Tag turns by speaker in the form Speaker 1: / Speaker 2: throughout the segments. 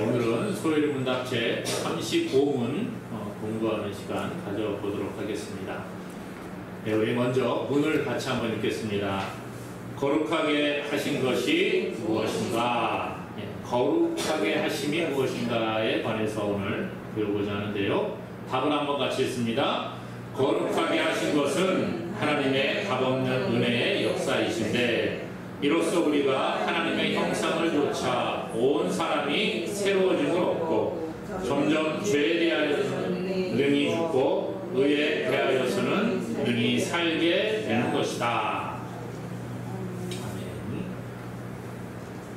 Speaker 1: 오늘은 소요리 문답 제 35문 공부하는 시간 가져보도록 하겠습니다. 네, 우리 먼저 문을 같이 한번 읽겠습니다. 거룩하게 하신 것이 무엇인가? 네, 거룩하게 하심이 무엇인가에 관해서 오늘 배우고자 하는데요. 답을 한번 같이 읽습니다. 거룩하게 하신 것은 하나님의 값없는 은혜의 역사이신데 이로써 우리가 하나님의 형상을 좇아 온 사람이 새로워짐을 얻고 점점 죄에 대하여서는 능히 죽고 의에 대하여서는 능히 살게 되는 것이다.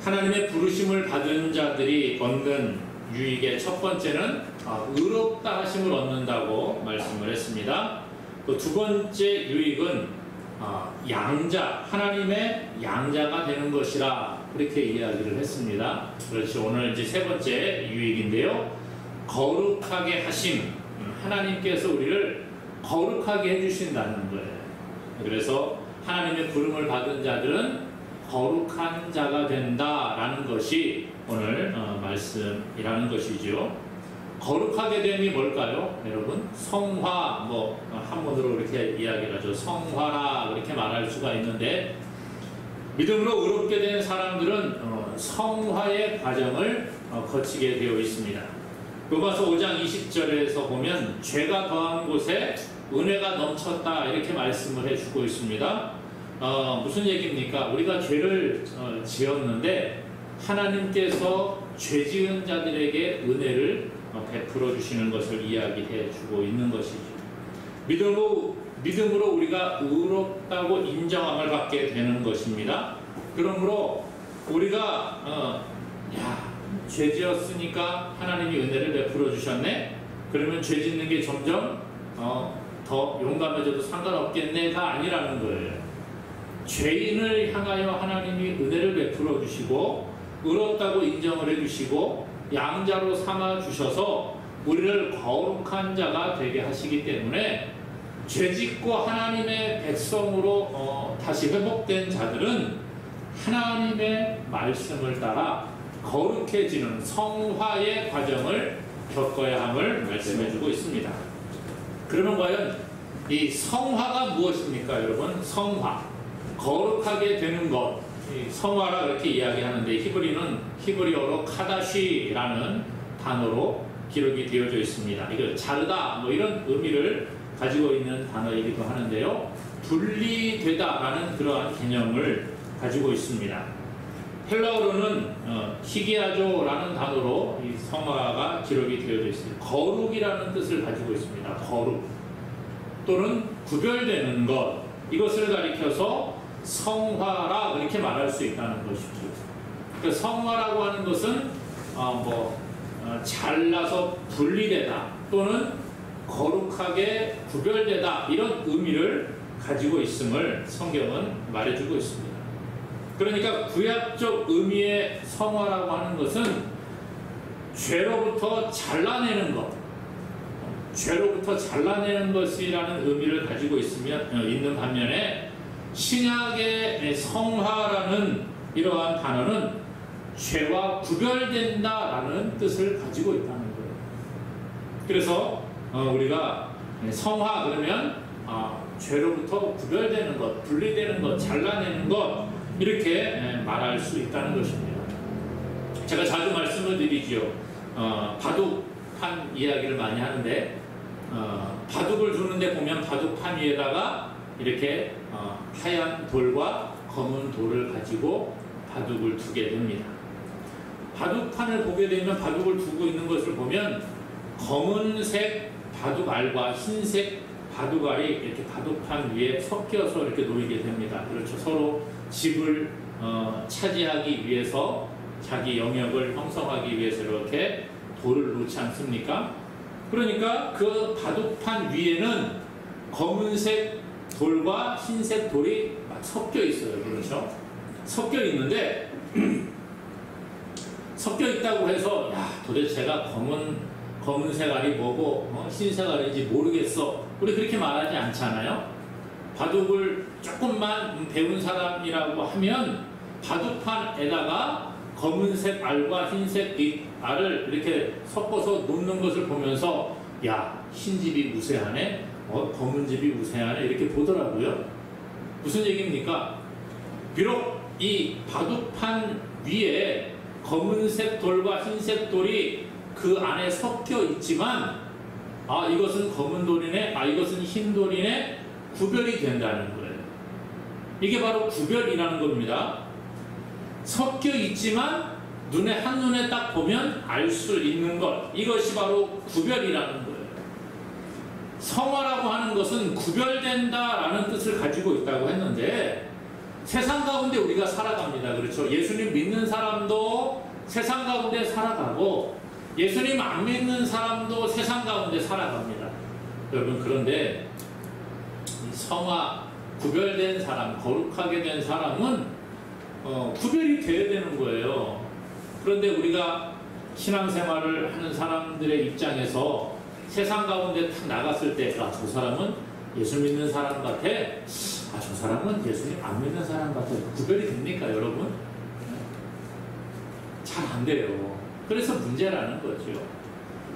Speaker 1: 하나님의 부르심을 받은 자들이 얻는 유익의 첫 번째는 의롭다 하심을 얻는다고 말씀을 했습니다. 또 두 번째 유익은 양자, 하나님의 양자가 되는 것이라 그렇게 이야기를 했습니다. 그렇죠. 오늘 이제 세 번째 유익인데요. 거룩하게 하심, 하나님께서 우리를 거룩하게 해주신다는 거예요. 그래서 하나님의 부름을 받은 자들은 거룩한 자가 된다라는 것이 오늘 말씀이라는 것이죠. 거룩하게 됨이 뭘까요? 여러분, 성화, 한문으로 이렇게 이야기를 하죠. 성화라 그렇게 말할 수가 있는데, 믿음으로 의롭게 된 사람들은 성화의 과정을 거치게 되어 있습니다. 로마서 5장 20절에서 보면 죄가 더한 곳에 은혜가 넘쳤다 이렇게 말씀을 해주고 있습니다. 무슨 얘기입니까? 우리가 죄를 지었는데 하나님께서 죄 지은 자들에게 은혜를 베풀어 주시는 것을 이야기해 주고 있는 것이죠. 믿음으로 우리가 의롭다고 인정함을 받게 되는 것입니다. 그러므로 우리가 죄 지었으니까 하나님이 은혜를 베풀어 주셨네. 그러면 죄 짓는 게 점점 더 용감해져도 상관없겠네가 아니라는 거예요. 죄인을 향하여 하나님이 은혜를 베풀어 주시고 의롭다고 인정을 해주시고 양자로 삼아 주셔서 우리를 거룩한 자가 되게 하시기 때문에 죄짓고 하나님의 백성으로 다시 회복된 자들은 하나님의 말씀을 따라 거룩해지는 성화의 과정을 겪어야 함을 말씀해주고 있습니다. 그러면 과연 이 성화가 무엇입니까, 여러분? 성화, 거룩하게 되는 것, 성화라 그렇게 이야기하는데 히브리어로 카다시라는 단어로 기록이 되어져 있습니다. 이거 자르다 이런 의미를 가지고 있는 단어이기도 하는데요. 분리되다라는 그러한 개념을 가지고 있습니다. 헬라어로는 히기아조라는 단어로 이 성화가 기록이 되어져 있습니다. 거룩이라는 뜻을 가지고 있습니다. 거룩 또는 구별되는 것, 이것을 가리켜서 성화라 그렇게 말할 수 있다는 것이죠. 그러니까 성화라고 하는 것은 잘라서 분리되다 또는 거룩하게 구별되다 이런 의미를 가지고 있음을 성경은 말해주고 있습니다. 그러니까 구약적 의미의 성화라고 하는 것은 죄로부터 잘라내는 것, 죄로부터 잘라내는 것이라는 의미를 가지고 있는 반면에 신약의 성화라는 이러한 단어는 죄와 구별된다라는 뜻을 가지고 있다는 거예요. 그래서 우리가 성화 그러면 죄로부터 구별되는 것, 분리되는 것, 잘라내는 것 이렇게 말할 수 있다는 것입니다. 제가 자주 말씀을 드리지요. 바둑판 이야기를 많이 하는데 바둑을 두는데 보면 바둑판 위에다가 이렇게 하얀 돌과 검은 돌을 가지고 바둑을 두게 됩니다. 바둑판을 보게 되면 바둑을 두고 있는 것을 보면 검은색 바둑알과 흰색 바둑알이 이렇게 바둑판 위에 섞여서 이렇게 놓이게 됩니다. 그렇죠. 서로 집을 차지하기 위해서 자기 영역을 형성하기 위해서 이렇게 돌을 놓지 않습니까? 그러니까 그 바둑판 위에는 검은색 돌과 흰색 돌이 막 섞여 있어요. 그렇죠? 섞여 있는데 섞여 있다고 해서 도대체 제가 검은색 알이 뭐고 흰색 알인지 모르겠어, 우리 그렇게 말하지 않잖아요. 바둑을 조금만 배운 사람이라고 하면 바둑판에다가 검은색 알과 흰색 알을 이렇게 섞어서 놓는 것을 보면서 야, 흰 집이 우세하네, 검은 집이 우세하네 이렇게 보더라고요. 무슨 얘기입니까? 비록 이 바둑판 위에 검은색 돌과 흰색 돌이 그 안에 섞여 있지만 아, 이것은 검은 돌이네, 아, 이것은 흰 돌이네, 구별이 된다는 거예요. 이게 바로 구별이라는 겁니다. 섞여 있지만 눈에 한눈에 딱 보면 알 수 있는 것, 이것이 바로 구별이라는 거예요. 성화라고 하는 것은 구별된다라는 뜻을 가지고 있다고 했는데 세상 가운데 우리가 살아갑니다. 그렇죠? 예수님 믿는 사람도 세상 가운데 살아가고 예수님 안 믿는 사람도 세상 가운데 살아갑니다. 여러분, 그런데 이 성화, 구별된 사람, 거룩하게 된 사람은 구별이 돼야 되는 거예요. 그런데 우리가 신앙생활을 하는 사람들의 입장에서 세상 가운데 탁 나갔을 때 아, 저 사람은 예수 믿는 사람 같아, 아, 저 사람은 예수님 안 믿는 사람 같아, 구별이 됩니까 여러분? 잘 안 돼요. 그래서 문제라는 거죠.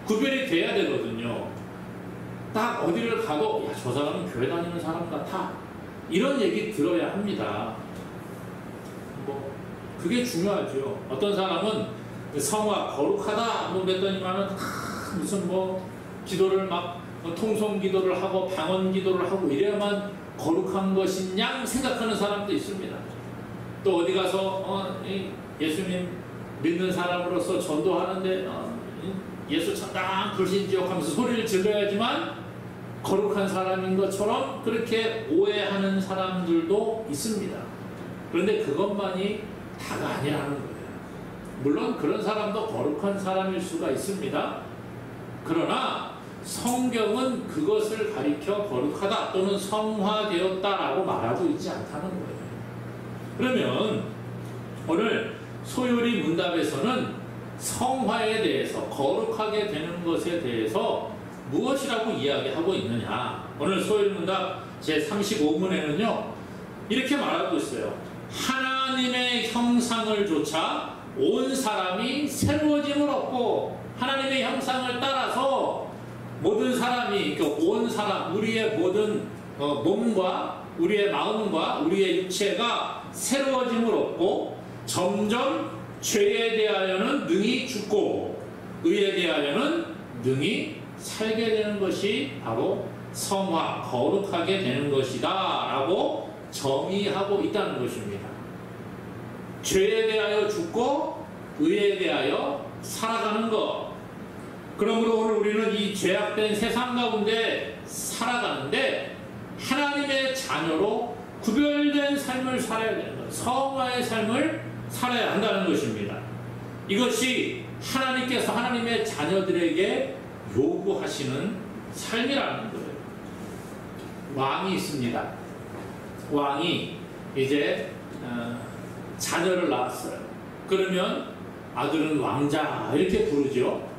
Speaker 1: 구별이 돼야 되거든요. 딱 어디를 가도 야, 저 사람은 교회 다니는 사람 같아, 이런 얘기 들어야 합니다. 뭐 그게 중요하죠. 어떤 사람은 성화 거룩하다 뭐 그랬더니만은 무슨 뭐 기도를 막 통성 기도를 하고 방언 기도를 하고 이래야만 거룩한 것인 양 생각하는 사람도 있습니다. 또 어디 가서 예수님 믿는 사람으로서 전도하는데 예수 천당 불신지옥 하면서 소리를 질러야지만 거룩한 사람인 것처럼 그렇게 오해하는 사람들도 있습니다. 그런데 그것만이 다가 아니라는 거예요. 물론 그런 사람도 거룩한 사람일 수가 있습니다. 그러나 성경은 그것을 가리켜 거룩하다 또는 성화되었다라고 말하고 있지 않다는 거예요. 그러면 오늘 소요리 문답에서는 성화에 대해서, 거룩하게 되는 것에 대해서 무엇이라고 이야기하고 있느냐. 오늘 소요리 문답 제35문에는요 이렇게 말하고 있어요. 하나님의 형상을 조차 온 사람이 새로워짐을 얻고, 하나님의 형상을 따라서 모든 사람이, 온 사람, 우리의 모든 몸과 우리의 마음과 우리의 육체가 새로워짐을 얻고 점점 죄에 대하여는 능히 죽고 의에 대하여는 능히 살게 되는 것이 바로 성화, 거룩하게 되는 것이다 라고 정의하고 있다는 것입니다. 죄에 대하여 죽고 의에 대하여 살아가는 것. 그러므로 오늘 우리는 이 죄악된 세상 가운데 살아가는데 하나님의 자녀로 구별된 삶을 살아야 되는 것, 성화의 삶을 살아야 한다는 것입니다. 이것이 하나님께서 하나님의 자녀들에게 요구하시는 삶이라는 거예요. 왕이 있습니다. 왕이 이제 자녀를 낳았어요. 그러면 아들은 왕자 이렇게 부르죠.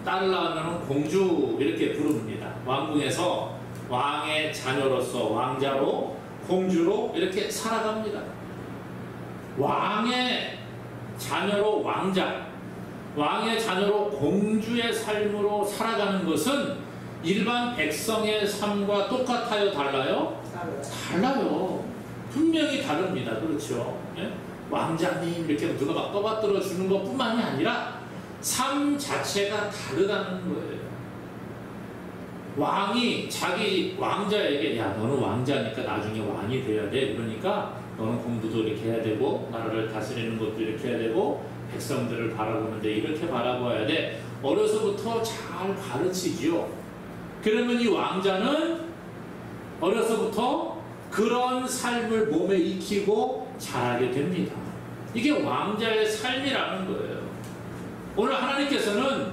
Speaker 1: 딸을 낳으면 공주 이렇게 부릅니다. 왕궁에서 왕의 자녀로서 왕자로 공주로 이렇게 살아갑니다. 왕의 자녀로 왕자, 왕의 자녀로 공주의 삶으로 살아가는 것은 일반 백성의 삶과 똑같아요? 달라요? 달라요. 분명히 다릅니다. 그렇죠? 예? 왕자님 이렇게 누가 막 떠받들어 주는 것뿐만이 아니라 삶 자체가 다르다는 거예요. 왕이 자기 왕자에게 야, 너는 왕자니까 나중에 왕이 돼야 돼. 그러니까 너는 공부도 이렇게 해야 되고 나라를 다스리는 것도 이렇게 해야 되고 백성들을 바라보는데 이렇게 바라봐야 돼. 어려서부터 잘 가르치지요. 그러면 이 왕자는 어려서부터 그런 삶을 몸에 익히고 자라게 됩니다. 이게 왕자의 삶이라는 거예요. 오늘 하나님께서는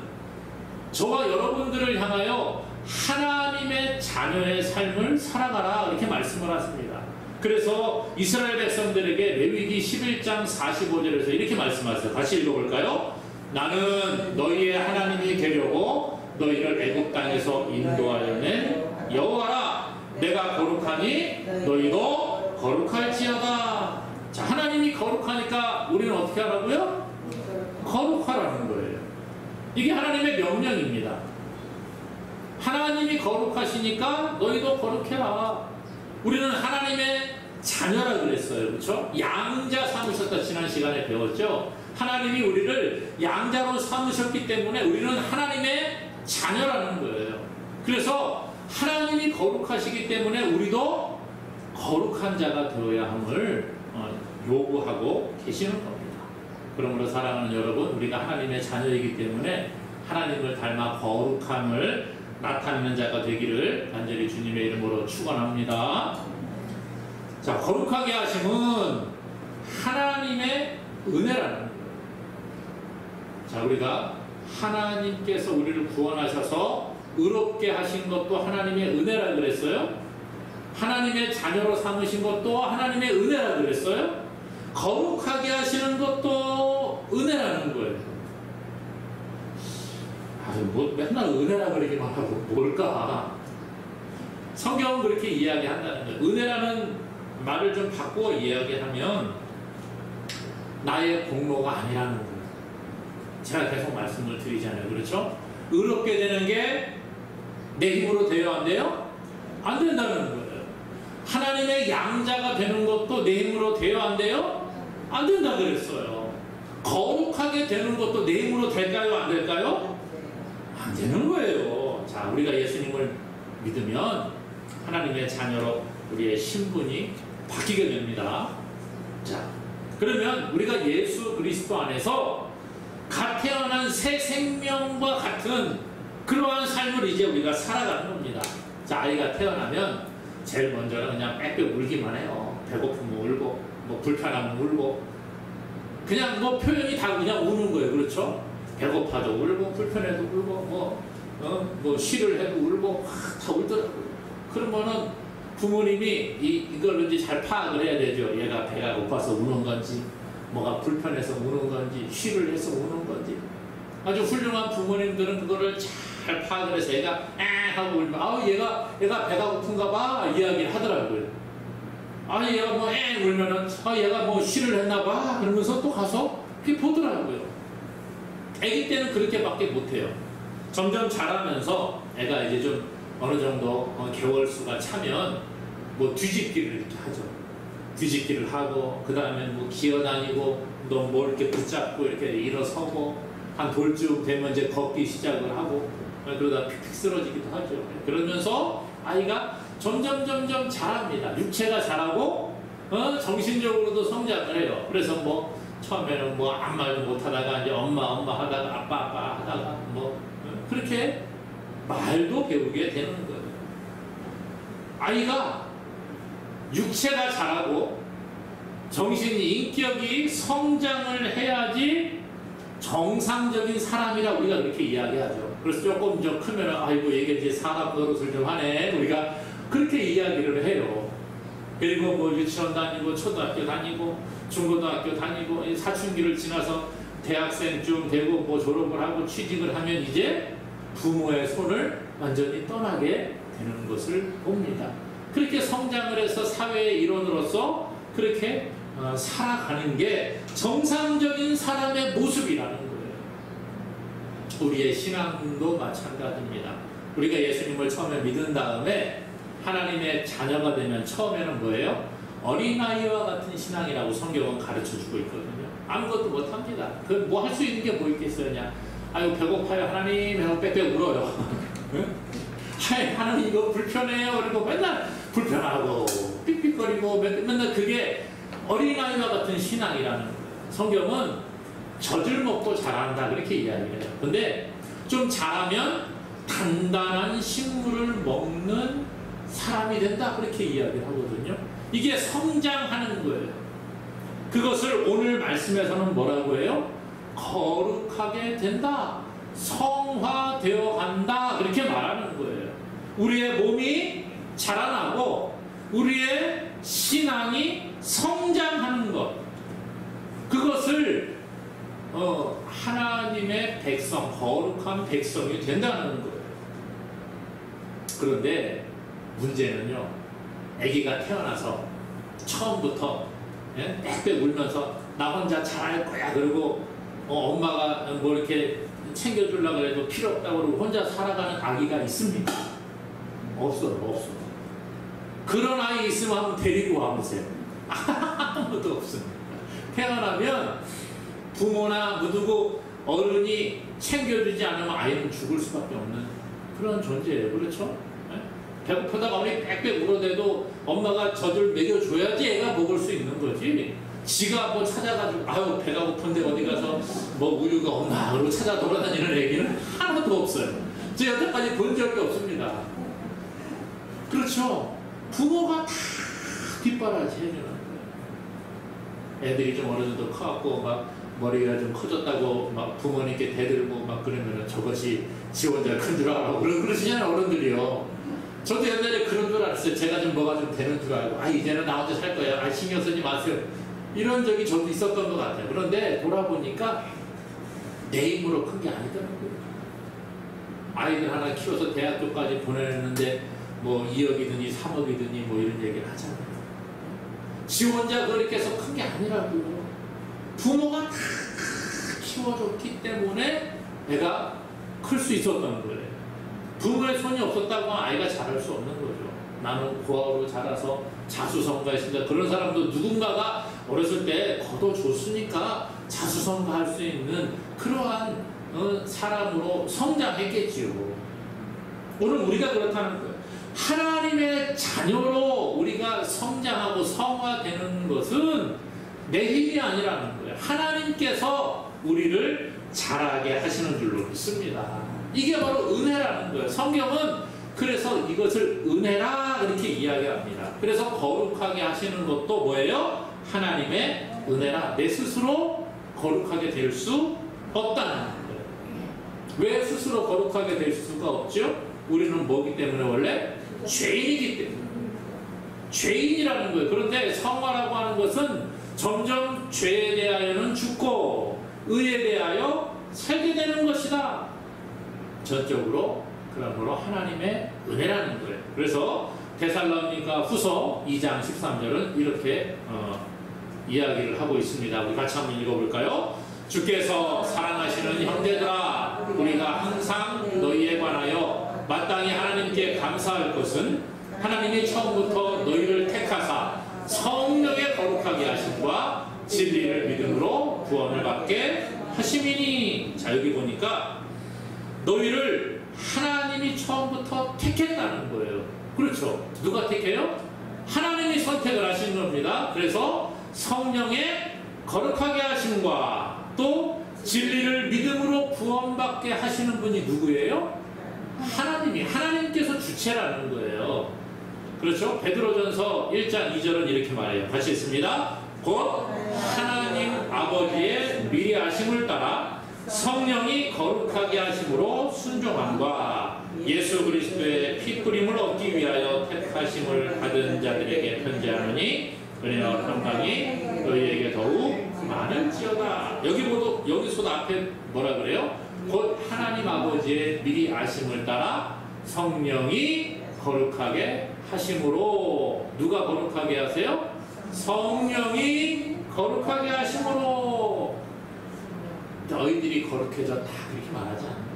Speaker 1: 저와 여러분들을 향하여 하나님의 자녀의 삶을 살아가라 이렇게 말씀을 하십니다. 그래서 이스라엘 백성들에게 레위기 11장 45절에서 이렇게 말씀하세요. 같이 읽어볼까요? 나는 너희의 하나님이 되려고 너희를 애굽 땅에서 인도하여 낸 여호와라. 내가 거룩하니 너희도 거룩할지어다. 자, 하나님이 거룩하니까 우리는 어떻게 하라고요? 거룩하라는 거예요. 이게 하나님의 명령입니다. 하나님이 거룩하시니까 너희도 거룩해라. 우리는 하나님의 자녀라 그랬어요. 그렇죠? 양자 삼으셨다 지난 시간에 배웠죠? 하나님이 우리를 양자로 삼으셨기 때문에 우리는 하나님의 자녀라는 거예요. 그래서 하나님이 거룩하시기 때문에 우리도 거룩한 자가 되어야 함을 요구하고 계시는 겁니다. 그러므로 사랑하는 여러분, 우리가 하나님의 자녀이기 때문에 하나님을 닮아 거룩함을 나타내는 자가 되기를 간절히 주님의 이름으로 축원합니다. 자, 거룩하게 하심은 하나님의 은혜라는 거예요. 자, 우리가 하나님께서 우리를 구원하셔서 의롭게 하신 것도 하나님의 은혜라 그랬어요. 하나님의 자녀로 삼으신 것도 하나님의 은혜라 그랬어요. 거룩하게 하시는 것도 은혜라는 거예요. 뭐 맨날 은혜라 그러기만 하고 뭘까? 성경은 그렇게 이야기한다는 거예요. 은혜라는 말을 좀 바꾸어 이야기하면 나의 공로가 아니라는 거예요. 제가 계속 말씀을 드리잖아요. 그렇죠? 의롭게 되는 게 내 힘으로 되어 안 돼요? 안 된다는 거예요. 하나님의 양자가 되는 것도 내 힘으로 되어 안 돼요? 안 된다 그랬어요. 거룩하게 되는 것도 내 힘으로 될까요? 안 될까요? 안 되는 거예요. 자, 우리가 예수님을 믿으면 하나님의 자녀로 우리의 신분이 바뀌게 됩니다. 자, 그러면 우리가 예수 그리스도 안에서 갓 태어난 새 생명과 같은 그러한 삶을 이제 우리가 살아가는 겁니다. 자, 아이가 태어나면 제일 먼저는 그냥 빽빽 울기만 해요. 배고프면 울고, 뭐 불편하면 울고, 그냥 뭐 표현이 다 그냥 우는 거예요. 그렇죠? 배고파도 울고, 불편해도 울고, 뭐 쉬를 해도 울고, 다 울더라고요. 그러면은 부모님이 이걸 이제 잘 파악을 해야 되죠. 얘가 배가 고파서 우는 건지, 뭐가 불편해서 우는 건지, 쉬를 해서 우는 건지. 아주 훌륭한 부모님들은 그거를 잘 파악을 해서 얘가 하고 울면, 얘가 배가 고픈가 봐 이야기를 하더라고요. 얘가 뭐 울면은 얘가 뭐 쉬를 했나 봐 그러면서 또 가서 그렇게 보더라고요. 아기 때는 그렇게밖에 못해요. 점점 자라면서 애가 이제 좀 어느 정도 개월 수가 차면 뭐 뒤집기를 이렇게 하죠. 뒤집기를 하고, 그 다음에 뭐 기어다니고, 또 뭐 이렇게 붙잡고 이렇게 일어서고, 한 돌쯤 되면 이제 걷기 시작을 하고, 그러다 픽픽 쓰러지기도 하죠. 그러면서 아이가 점점 자랍니다. 육체가 자라고 정신적으로도 성장을 해요. 그래서 뭐 처음에는 뭐 아무 말도 못하다가 이제 엄마 하다가 아빠 하다가 뭐 그렇게 말도 배우게 되는 거예요. 아이가 육체가 자라고 정신이 인격이 성장을 해야지 정상적인 사람이라 우리가 그렇게 이야기하죠. 그래서 조금 좀 크면 아이고 얘가 이제 사람 노릇을 좀 하네 우리가 그렇게 이야기를 해요. 그리고 뭐 유치원 다니고 초등학교 다니고 중고등학교 다니고 사춘기를 지나서 대학생쯤 되고 뭐 졸업을 하고 취직을 하면 이제 부모의 손을 완전히 떠나게 되는 것을 봅니다. 그렇게 성장을 해서 사회의 일원으로서 그렇게 살아가는 게 정상적인 사람의 모습이라는 거예요. 우리의 신앙도 마찬가지입니다. 우리가 예수님을 처음에 믿은 다음에 하나님의 자녀가 되면 처음에는 뭐예요? 어린아이와 같은 신앙이라고 성경은 가르쳐주고 있거든요. 아무것도 못합니다. 그 뭐 할 수 있는 게 뭐 있겠어요? 그냥 아유 배고파요 하나님 하고 빽빽 울어요. 하나님 이거 불편해요. 그리고 맨날 불편하고 삑삑거리고 맨날 그게 어린아이와 같은 신앙이라는 거예요. 성경은 젖을 먹고 자란다 그렇게 이야기를 해요. 근데 좀 자라면 단단한 식물을 먹는 사람이 된다 그렇게 이야기를 하거든요. 이게 성장하는 거예요. 그것을 오늘 말씀에서는 뭐라고 해요? 거룩하게 된다. 성화되어 간다. 그렇게 말하는 거예요. 우리의 몸이 자라나고 우리의 신앙이 성장하는 것. 그것을 하나님의 백성, 거룩한 백성이 된다는 거예요. 그런데 문제는요, 아기가 태어나서 처음부터 빽빽 울면서 나 혼자 잘할 거야 그러고 엄마가 뭐 이렇게 챙겨주려고 해도 필요 없다고 그러고 혼자 살아가는 아기가 있습니까? 없어. 그런 아이 있으면 한번 데리고 와보세요. 아무도 없습니다. 태어나면 부모나 누구 어른이 챙겨주지 않으면 아이는 죽을 수밖에 없는 그런 존재예요. 그렇죠? 배고프다가 어머니 빽빽 울어대도 엄마가 젖을 먹여줘야지 애가 먹을 수 있는 거지. 지가 뭐 찾아가지고 아유 배가 고픈데 어디 가서 뭐 우유가 없나 그러고 찾아 돌아다니는 애기는 하나도 없어요. 저 여태까지 본 적이 없습니다. 그렇죠? 부모가 다 뒷바라지 해주는 거예요. 애들이 좀 어느 정도 커갖고 막 머리가 좀 커졌다고 막 부모님께 대들고 막 그러면은 저것이 지 혼자 큰 줄 알아. 그러시잖아요, 어른들이요. 저도 옛날에 그런 줄 알았어요. 제가 좀 뭐가 좀 되는 줄 알고, 이제는 나 혼자 살 거야. 신경 쓰지 마세요. 이런 적이 저도 있었던 것 같아요. 그런데 돌아보니까 내 힘으로 큰 게 아니더라고요. 아이들 하나 키워서 대학교까지 보내는데 뭐 2억이더니 3억이더니 뭐 이런 얘기를 하잖아요. 지 혼자 그렇게 해서 큰 게 아니라고요. 부모가 다 키워줬기 때문에 애가 클 수 있었던 거예요. 부모의 손이 없었다고 아이가 자랄 수 없는 거죠. 나는 고아로 자라서 자수성가했습니다. 그런 사람도 누군가가 어렸을 때 거둬줬으니까 자수성가할 수 있는 그러한 사람으로 성장했겠지요. 오늘 우리가 그렇다는 거예요. 하나님의 자녀로 우리가 성장하고 성화되는 것은 내 힘이 아니라는 거예요. 하나님께서 우리를 자라게 하시는 줄로 믿습니다. 이게 바로 은혜라는 거예요. 성경은 그래서 이것을 은혜라 그렇게 이야기합니다. 그래서 거룩하게 하시는 것도 뭐예요? 하나님의 은혜라. 내 스스로 거룩하게 될 수 없다는 거예요. 왜 스스로 거룩하게 될 수가 없죠? 우리는 뭐기 때문에 원래? 죄인이기 때문에. 죄인이라는 거예요. 그런데 성화라고 하는 것은 점점 죄에 대하여는 죽고 의에 대하여 살게 되는 것이다. 전적으로 그러므로 하나님의 은혜라는 거예요. 그래서 데살로니가 후서 2장 13절은 이렇게 이야기를 하고 있습니다. 우리 같이 한번 읽어볼까요? 주께서 사랑하시는 형제들아, 우리가 항상 너희에 관하여 마땅히 하나님께 감사할 것은 하나님이 처음부터 너희를 택하사 성령의 거룩하게 하심과 진리를 믿음으로 구원을 받게 하심이니. 자, 여기 보니까 너희를 하나님이 처음부터 택했다는 거예요. 그렇죠? 누가 택해요? 하나님이 선택을 하신 겁니다. 그래서 성령의 거룩하게 하심과 또 진리를 믿음으로 구원받게 하시는 분이 누구예요? 하나님께서 주체라는 거예요. 그렇죠? 베드로전서 1장 2절은 이렇게 말해요. 같이 읽습니다. 곧 하나님 아버지의 미리 아심을 따라 성령이 거룩하게 하심으로 순종함과 예수 그리스도의 피 뿌림을 얻기 위하여 택하심을 받은 자들에게 편지하노니 은혜와 평강이 너희에게 더욱 많을지어다. 여기서도 앞에 뭐라 그래요? 곧 하나님 아버지의 미리 아심을 따라 성령이 거룩하게 하심으로. 누가 거룩하게 하세요? 성령이 거룩하게 하심으로. 너희들이 거룩해졌다 그렇게 말하지 않아요.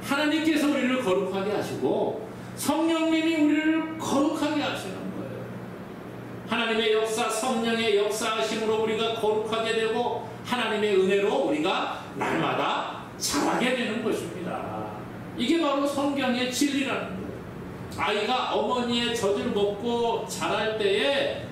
Speaker 1: 하나님께서 우리를 거룩하게 하시고 성령님이 우리를 거룩하게 하시는 거예요. 하나님의 역사, 성령의 역사하심으로 우리가 거룩하게 되고 하나님의 은혜로 우리가 날마다 자라게 되는 것입니다. 이게 바로 성경의 진리라는 거예요. 아이가 어머니의 젖을 먹고 자랄 때에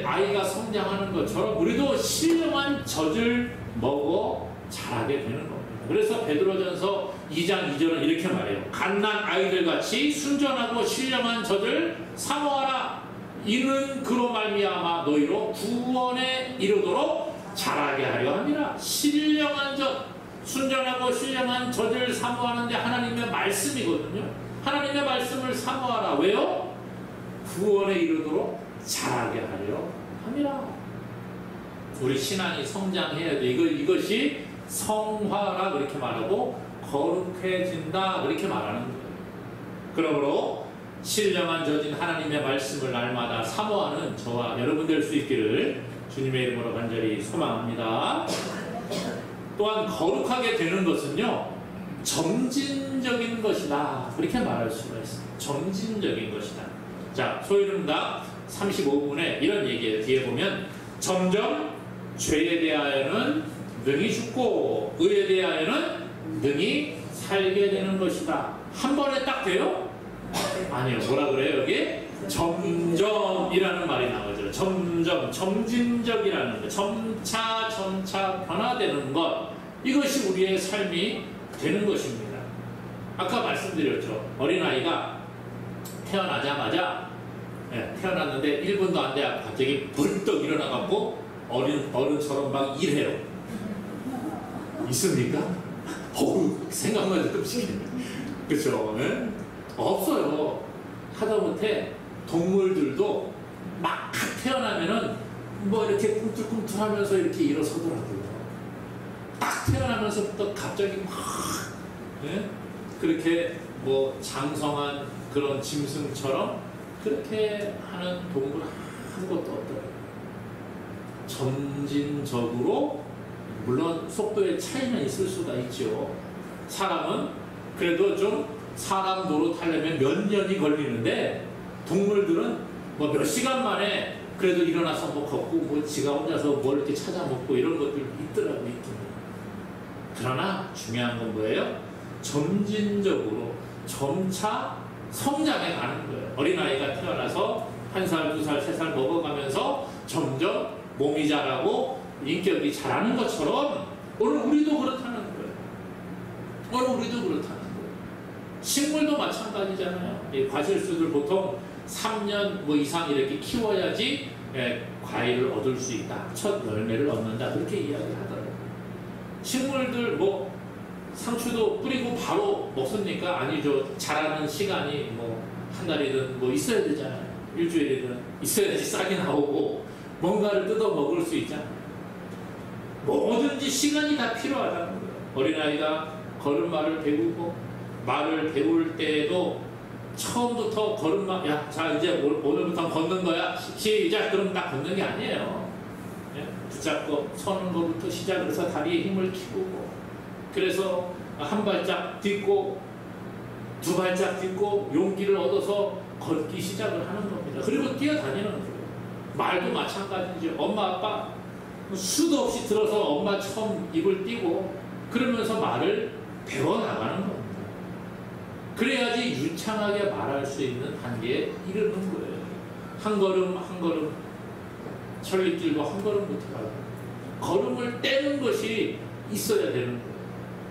Speaker 1: 아이가 성장하는 것처럼 우리도 신령한 젖을 먹어 자라게 되는 겁니다. 그래서 베드로전서 2장 2절은 이렇게 말해요. 갓난 아이들같이 순전하고 신령한 젖을 사모하라. 이는 그로 말미암아 너희로 구원에 이르도록 자라게 하려 함이라. 신령한 젖, 순전하고 신령한 젖을 사모하는데 하나님의 말씀이거든요. 하나님의 말씀을 사모하라. 왜요? 구원에 이르도록 자라게 하려 함이라. 우리 신앙이 성장해야 돼. 이것이 성화라 그렇게 말하고 거룩해진다 그렇게 말하는 거예요. 그러므로 신령한 젖인 하나님의 말씀을 날마다 사모하는 저와 여러분 될 수 있기를 주님의 이름으로 간절히 소망합니다. 또한 거룩하게 되는 것은요, 점진적인 것이다. 그렇게 말할 수가 있습니다. 점진적인 것이다. 자, 소위름답 35분에 이런 얘기예요. 뒤에 보면 점점 죄에 대하여는 능히 죽고 의에 대하여는 능히 살게 되는 것이다. 한 번에 딱 돼요? 아니요. 뭐라 그래요 여기? 점점이라는 말이 나오죠. 점점, 점진적이라는 것, 점차 변화되는 것, 이것이 우리의 삶이 되는 것입니다. 아까 말씀드렸죠. 어린아이가 태어나자마자, 태어났는데 1분도 안 돼 갑자기 벌떡 일어나갖고 어른처럼 막 일해요. 있습니까? 생각만 해도 끔찍해. 그렇죠? 없어요. 하다못해 동물들도 막 태어나면은 뭐 이렇게 꿈틀꿈틀하면서 이렇게 일어서더라고요. 딱 태어나면서부터 갑자기 막 그렇게 뭐 장성한 그런 짐승처럼 그렇게 하는 동물 한 것도 없더라고요. 점진적으로, 물론 속도의 차이는 있을 수가 있죠. 사람은 그래도 좀 사람 노릇하려면 몇 년이 걸리는데, 동물들은 뭐 몇 시간 만에 그래도 일어나서 뭐 걷고 뭐 지가 혼자서 뭘 이렇게 찾아 먹고 이런 것들이 있더라고요. 그러나 중요한 건 뭐예요? 점진적으로 점차 성장해 가는 거예요. 어린아이가 태어나서 1살, 2살, 3살 먹어가면서 점점 몸이 자라고 인격이 자라는 것처럼 오늘 우리도 그렇다는 거예요. 오늘 우리도 그렇다는 거예요. 식물도 마찬가지잖아요. 이 과실수들 보통 3년 뭐 이상 이렇게 키워야지 과일을 얻을 수 있다. 첫 열매를 얻는다. 그렇게 이야기하더라고요. 식물들 뭐 상추도 뿌리고 바로 먹습니까? 아니죠. 자라는 시간이 뭐 한 달이든 뭐 있어야 되잖아요. 일주일이든 있어야지 싹이 나오고 뭔가를 뜯어 먹을 수 있잖아요. 뭐든지 시간이 다 필요하다는 거예요. 어린아이가 걸음마를 배우고 말을 배울 때에도 처음부터 걸음마, 야, 자 이제 오늘부터 걷는 거야. 시작. 그럼 딱 걷는 게 아니에요. 붙잡고 서는 것부터 시작을 해서 다리에 힘을 키우고, 그래서 한 발짝 딛고 두 발짝 딛고 용기를 얻어서 걷기 시작을 하는 겁니다. 그리고 뛰어다니는 거예요. 말도 마찬가지죠. 엄마 아빠 수도 없이 들어서 엄마 처음 입을 띄고 그러면서 말을 배워나가는 겁니다. 그래야지 유창하게 말할 수 있는 단계에 이르는 거예요. 한 걸음 한 걸음, 천리길도 한 걸음부터 가고 걸음을 떼는 것이 있어야 되는 거예요.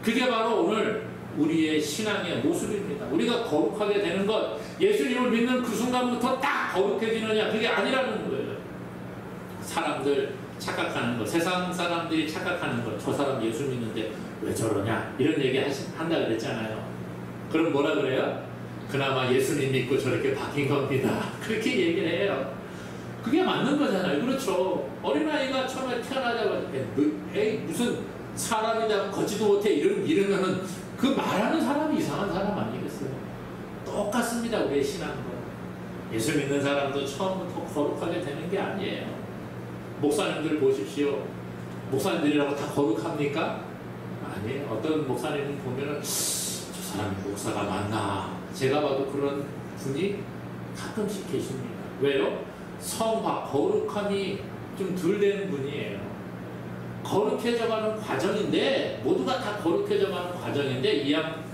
Speaker 1: 그게 바로 오늘 우리의 신앙의 모습입니다. 우리가 거룩하게 되는 것, 예수님을 믿는 그 순간부터 딱 거룩해지느냐, 그게 아니라는 거예요. 사람들 착각하는 것, 세상 사람들이 착각하는 것, 저 사람 예수 믿는데 왜 저러냐, 이런 얘기 한다 그랬잖아요. 그럼 뭐라 그래요? 그나마 예수님 믿고 저렇게 바뀐 겁니다. 그렇게 얘기를 해요. 그게 맞는 거잖아요. 그렇죠. 어린아이가 처음에 태어나자마자 에이 무슨 사람이다 걷지도 못해 이러면은 그 말하는 사람이 이상한 사람 아니겠어요? 똑같습니다. 우리의 신앙은. 예수 믿는 사람도 처음부터 거룩하게 되는 게 아니에요. 목사님들 보십시오. 목사님들이라고 다 거룩합니까? 아니에요. 어떤 목사님 보면은 저 사람이 목사가 맞나, 제가 봐도 그런 분이 가끔씩 계십니다. 왜요? 성화, 거룩함이 좀 덜 되는 분이에요. 거룩해져가는 과정인데, 모두가 다 거룩해져가는 과정인데,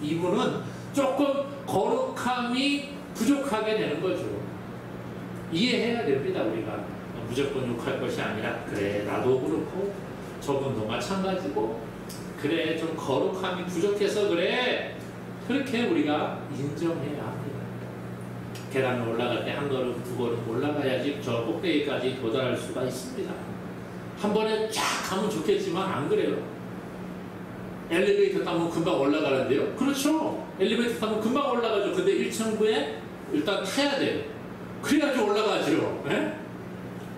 Speaker 1: 이분은 조금 거룩함이 부족하게 되는 거죠. 이해해야 됩니다. 우리가 무조건 욕할 것이 아니라, 그래 나도 그렇고 저분도 마찬가지고, 그래 좀 거룩함이 부족해서 그래, 그렇게 우리가 인정해야 합니다. 계단을 올라갈 때 한 걸음 두 걸음 올라가야지 저 꼭대기까지 도달할 수가 있습니다. 한 번에 쫙 가면 좋겠지만 안 그래요. 엘리베이터 타면 금방 올라가는데요. 그렇죠. 엘리베이터 타면 금방 올라가죠. 근데 1층부에 일단 타야 돼요. 그래야지 올라가죠. 네?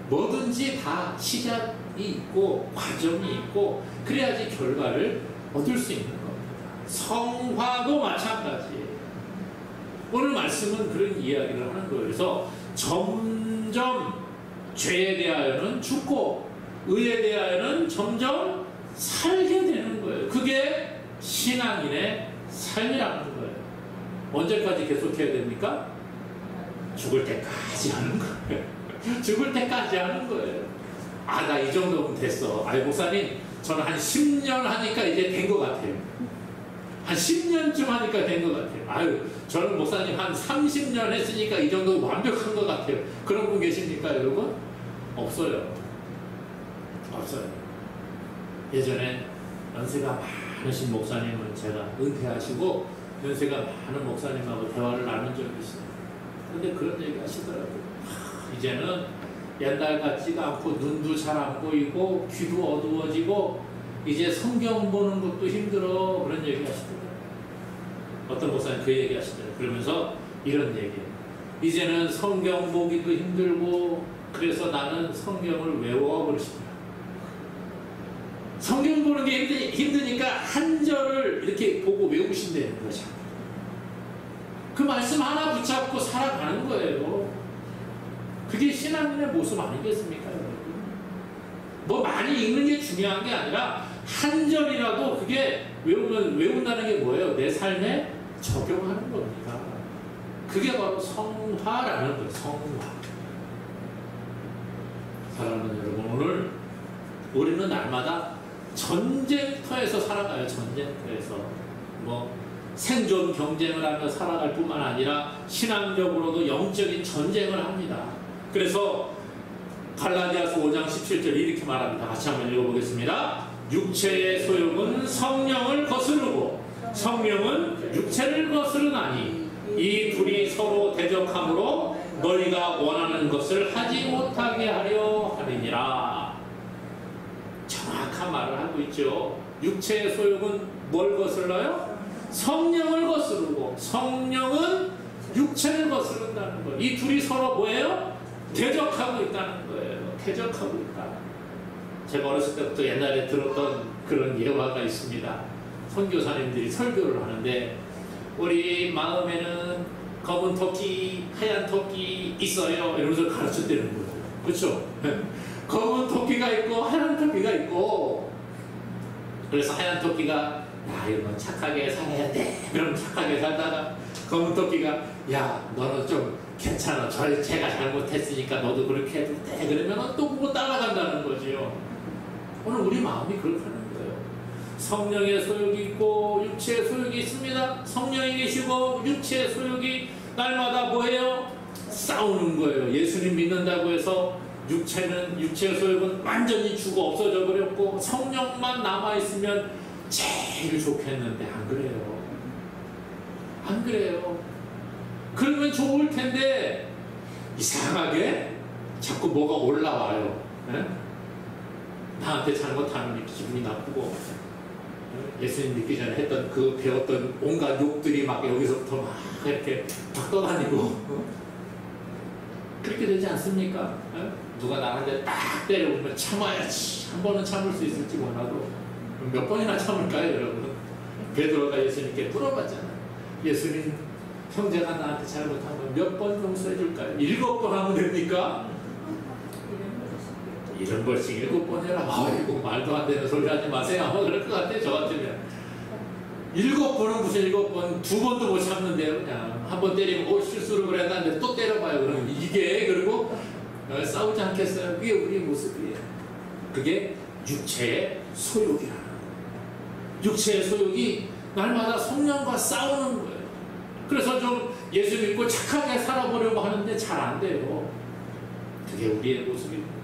Speaker 1: 뭐든지 다 시작이 있고 과정이 있고 그래야지 결과를 얻을 수 있는 겁니다. 성화도 마찬가지예요. 오늘 말씀은 그런 이야기를 하는 거예요. 그래서 점점 죄에 대하여는 죽고 의에 대하여는 점점 살게 되는 거예요. 그게 신앙인의 삶이라는 거예요. 언제까지 계속해야 됩니까? 죽을 때까지 하는 거예요. 죽을 때까지 하는 거예요. 아, 나 이 정도면 됐어. 아이, 목사님, 저는 한 10년 하니까 이제 된 것 같아요. 한 10년쯤 하니까 된 것 같아요. 아유, 저는 목사님 한 30년 했으니까 이 정도 완벽한 것 같아요. 그런 분 계십니까, 여러분? 없어요. 없어요. 예전에 연세가 많으신 목사님은 제가 은퇴하시고 연세가 많은 목사님하고 대화를 나눈 적이 있어요. 근데 그런 얘기 하시더라고요. 이제는 옛날 같지가 않고 눈도 잘 안 보이고 귀도 어두워지고 이제 성경 보는 것도 힘들어. 그런 얘기 하시더라고요. 어떤 목사님 그 얘기 하시더라고요. 그러면서 이런 얘기예요. 이제는 성경 보기도 힘들고 그래서 나는 성경을 외워 그러시더라고요. 성경 보는 게 힘드니까 한 절을 이렇게 보고 외우신다는 거죠. 그 말씀 하나 붙잡고 살아가는 거예요. 그게 신앙인의 모습 아니겠습니까, 여러분? 뭐 많이 읽는 게 중요한 게 아니라 한 절이라도 그게 외운다는 게 뭐예요? 내 삶에 적용하는 겁니다. 그게 바로 성화라는 거예요. 성화. 사랑하는 여러분, 오늘 우리는 날마다 전쟁터에서 살아가요. 전쟁터에서 뭐 생존 경쟁을 하며 살아갈 뿐만 아니라 신앙적으로도 영적인 전쟁을 합니다. 그래서 갈라디아서 5장 17절 이렇게 말합니다. 같이 한번 읽어보겠습니다. 육체의 소욕은 성령을 거스르고 성령은 육체를 거스르나니 이 둘이 서로 대적함으로 너희가 원하는 것을 하지 못하게 하려 하느니라. 정확한 말을 하고 있죠. 육체의 소욕은 뭘 거슬러요? 성령을 거스르고 성령은 육체를 거스른다는 거예요. 이 둘이 서로 뭐예요? 대적하고 있다는 거예요. 대적하고 있다. 제가 어렸을 때부터 옛날에 들었던 그런 예화가 있습니다. 선교사님들이 설교를 하는데 우리 마음에는 검은 토끼, 하얀 토끼 있어요. 이러면서 가르쳤다는 거예요. 그렇죠? 검은 토끼가 있고 하얀 토끼가 있고 그래서 하얀 토끼가 야, 이건 착하게 살아야 돼. 그럼 착하게 살다가 검은 토끼가 야, 너는 좀 괜찮아. 제가 잘못했으니까 너도 그렇게 해도 돼. 그러면 또 보고 따라간다는 거지요. 오늘 우리 마음이 그렇게 하는 거예요. 성령의 소욕이 있고 육체의 소욕이 있습니다. 성령이 계시고 육체의 소욕이 날마다 뭐예요? 싸우는 거예요. 예수님 믿는다고 해서 육체의 소욕은 완전히 죽어 없어져 버렸고 성령만 남아있으면 제일 좋겠는데 안 그래요. 안 그래요. 그러면 좋을 텐데 이상하게 자꾸 뭐가 올라와요. 에? 나한테 잘못하면 기분이 나쁘고 예수님 믿기 전에 했던 그 배웠던 온갖 욕들이 막 여기서부터 막 이렇게 막 떠다니고 그렇게 되지 않습니까? 누가 나한테 딱 때려보면 참아야지. 한 번은 참을 수 있을지 몰라도 몇 번이나 참을까요, 여러분? 베드로가 예수님께 물어봤잖아요. 예수님, 형제가 나한테 잘못하면 몇 번 용서해 줄까요? 7번 하면 됩니까? 7번씩 7번 해라. 아이고, 말도 안 되는 소리 하지 마세요. 아마 그럴 것 같아요, 저 같으면. 7번은 무슨 7번, 2번도 못 참는데요, 그냥. 한 번 때리면, 실수를 그랬는데 또 때려봐요. 그러면 이게, 그리고 싸우지 않겠어요? 그게 우리의 모습이에요. 그게 육체의 소욕이라는 거예요. 육체의 소욕이 날마다 성령과 싸우는 거예요. 그래서 좀 예수 믿고 착하게 살아보려고 하는데 잘 안 돼요. 그게 우리의 모습입니다.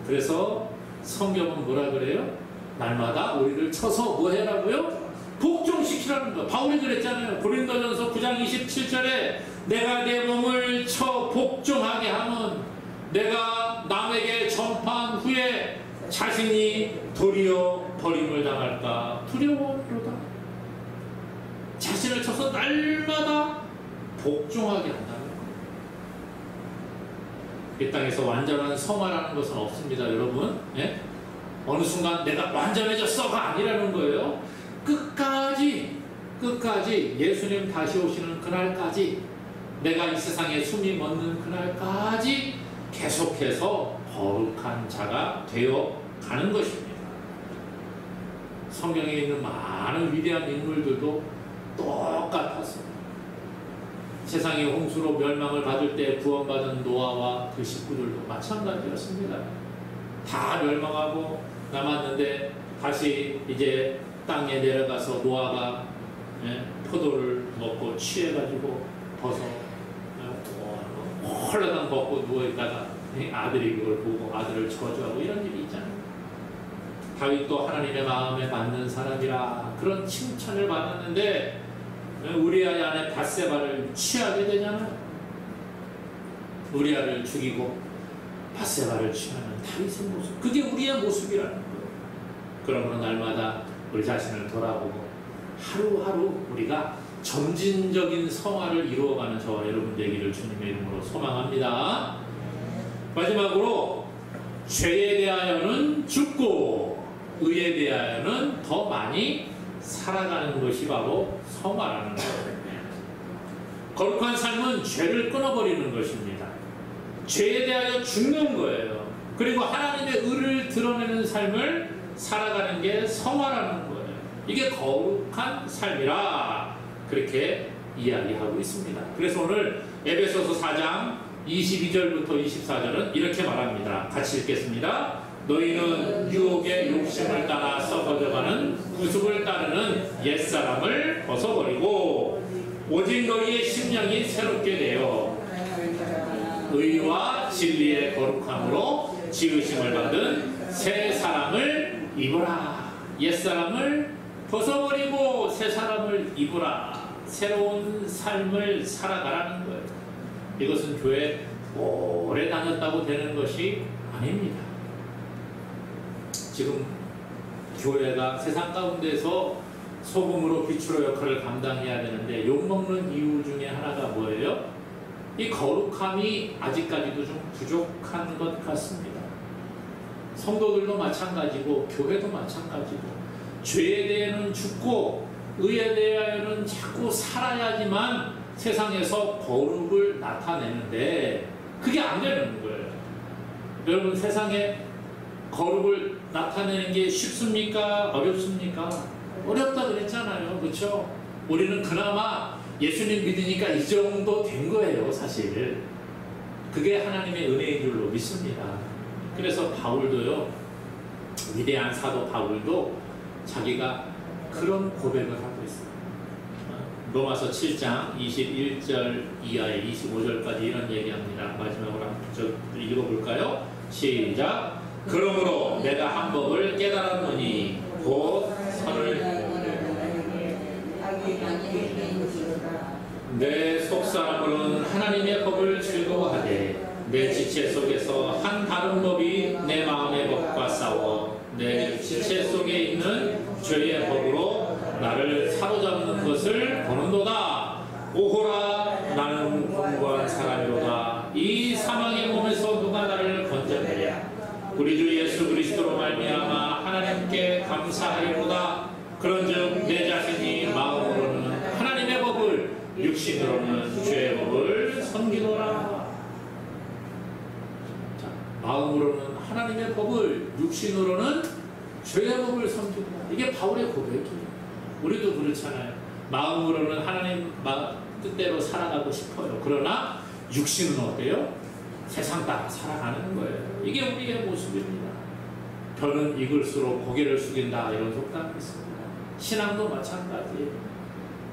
Speaker 1: 그래서 성경은 뭐라 그래요? 날마다 우리를 쳐서 뭐 해라고요? 복종시키라는 거. 바울이 그랬잖아요. 고린도전서 9장 27절에 내가 내 몸을 쳐 복종하게 하면 내가 남에게 전파한 후에 자신이 도리어 버림을 당할까 두려워하노라. 자신을 쳐서 날마다 복종하게 한다는 거예요. 이 땅에서 완전한 성화라는 것은 없습니다, 여러분. 예? 어느 순간 내가 완전해졌어가 아니라는 거예요. 끝까지 예수님 다시 오시는 그날까지 내가 이 세상에 숨이 멎는 그날까지 계속해서 거룩한 자가 되어 가는 것입니다. 성경에 있는 많은 위대한 인물들도 똑같았습니다. 세상이 홍수로 멸망을 받을 때 구원받은 노아와 그 식구들도 마찬가지였습니다. 다 멸망하고 남았는데 다시 이제 땅에 내려가서 노아가 포도를 먹고 취해가지고 벗어 홀라당 벗고 누워있다가 아들이 그걸 보고 아들을 저주하고 이런 일이 있잖아요. 다윗도 하나님의 마음에 맞는 사람이라 그런 칭찬을 받았는데 우리아의 아내 밧세바를 취하게 되잖아요. 우리아를 죽이고 밧세바를 취하는 다윗의 모습, 그게 우리의 모습이라는 거예요. 그러므로 날마다 우리 자신을 돌아보고 하루하루 우리가 점진적인 성화를 이루어가는 저와 여러분 되기를 주님의 이름으로 소망합니다. 마지막으로 죄에 대하여는 죽고 의에 대하여는 더 많이 살아가는 것이 바로 성화라는 거예요. 거룩한 삶은 죄를 끊어버리는 것입니다. 죄에 대하여 죽는 거예요. 그리고 하나님의 의를 드러내는 삶을 살아가는 게 성화라는 거예요. 이게 거룩한 삶이라 그렇게 이야기하고 있습니다. 그래서 오늘 에베소서 4장 22절부터 24절은 이렇게 말합니다. 같이 읽겠습니다. 너희는 유혹의 욕심을 따라 썩어져가는 구습을 따르는 옛사람을 벗어버리고 오직 너희의 심령이 새롭게 되어 의와 진리의 거룩함으로 지으심을 받은 새 사람을 입으라. 옛사람을 벗어버리고 새 사람을 입으라. 새로운 삶을 살아가라는 거예요. 이것은 교회 오래 다녔다고 되는 것이 아닙니다. 지금 교회가 세상 가운데서 소금으로 빛으로 역할을 감당해야 되는데 욕먹는 이유 중에 하나가 뭐예요? 이 거룩함이 아직까지도 좀 부족한 것 같습니다. 성도들도 마찬가지고 교회도 마찬가지고 죄에 대해서는 죽고 의에 대하여는 자꾸 살아야지만 세상에서 거룩을 나타내는데 그게 안 되는 거예요. 여러분, 세상에 거룩을 나타내는 게 쉽습니까? 어렵습니까? 어렵다 그랬잖아요. 그렇죠? 우리는 그나마 예수님 믿으니까 이 정도 된 거예요. 사실 그게 하나님의 은혜인 줄로 믿습니다. 그래서 바울도요, 위대한 사도 바울도 자기가 그런 고백을 하고 있어요. 로마서 7장 21절 이하에 25절까지 이런 얘기합니다. 마지막으로 한번 읽어볼까요? 시작. 그러므로 내가 한 법을 깨달았노니 곧 선을 내 속사람으로는 하나님의 법을 즐거워하되 내 지체 속에서 한 다른 법이 내 마음의 법과 싸워 내 지체 속에 있는 죄의 법으로 나를 사로잡는 것을 보는도다. 오호라, 나는 공고한 사람이로다. 이 사망의 몸에서 누가 나를 건져내랴. 우리 주 예수 그리스도로 말미암아 하나님께 감사하리로다. 그런즉 내 자신이 마음으로는 하나님의 법을, 육신으로는 죄의 법을 섬기노라. 자, 마음으로는 하나님의 법을, 육신으로는 죄의 법을 섬기노라. 이게 바울의 고백이에요. 우리도 그렇잖아요. 마음으로는 하나님 뜻대로 살아가고 싶어요. 그러나 육신은 어때요? 세상 따라 살아가는 거예요. 이게 우리의 모습입니다. 벼는 익을수록 고개를 숙인다, 이런 속담이 있습니다. 신앙도 마찬가지예요.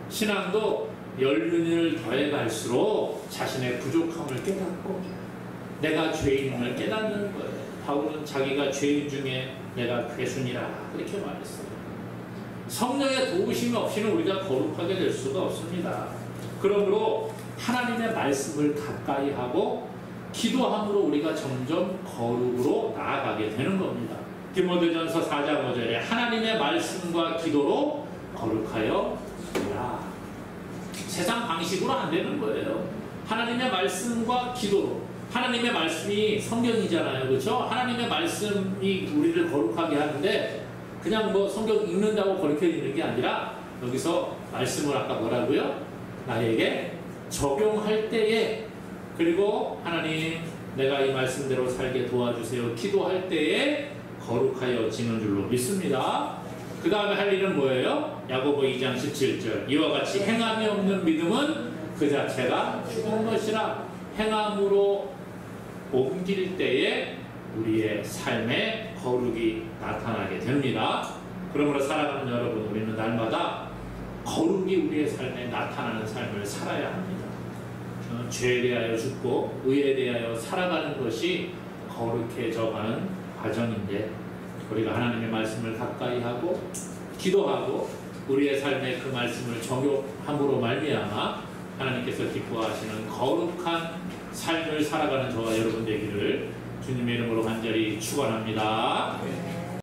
Speaker 1: 신앙도 연륜을 더해갈수록 자신의 부족함을 깨닫고 내가 죄인임을 깨닫는 거예요. 바울은 자기가 죄인 중에 내가 괴순이라 그렇게 말했어요. 성령의 도우심이 없이는 우리가 거룩하게 될 수가 없습니다. 그러므로 하나님의 말씀을 가까이 하고 기도함으로 우리가 점점 거룩으로 나아가게 되는 겁니다. 디모데전서 4장 5절에 하나님의 말씀과 기도로 거룩하여 지라. 세상 방식으로 안 되는 거예요. 하나님의 말씀과 기도로. 하나님의 말씀이 성경이잖아요. 그렇죠? 하나님의 말씀이 우리를 거룩하게 하는데 그냥 뭐 성경 읽는다고 거룩해지는 게 아니라 여기서 말씀을 아까 뭐라고요? 나에게 적용할 때에, 그리고 하나님 내가 이 말씀대로 살게 도와주세요 기도할 때에 거룩하여지는 줄로 믿습니다. 그 다음에 할 일은 뭐예요? 야고보 2장 17절. 이와 같이 행함이 없는 믿음은 그 자체가 죽은 것이라. 행함으로 옮길 때에 우리의 삶에 거룩이 나타나게 됩니다. 그러므로 살아가는 여러분, 우리는 날마다 거룩이 우리의 삶에 나타나는 삶을 살아야 합니다. 죄에 대하여 죽고 의에 대하여 살아가는 것이 거룩해져가는 과정인데, 우리가 하나님의 말씀을 가까이 하고 기도하고 우리의 삶에 그 말씀을 적용함으로 말미암아 하나님께서 기뻐하시는 거룩한 삶을 살아가는 저와 여러분 되기를 주님의 이름으로 간절히 축원합니다.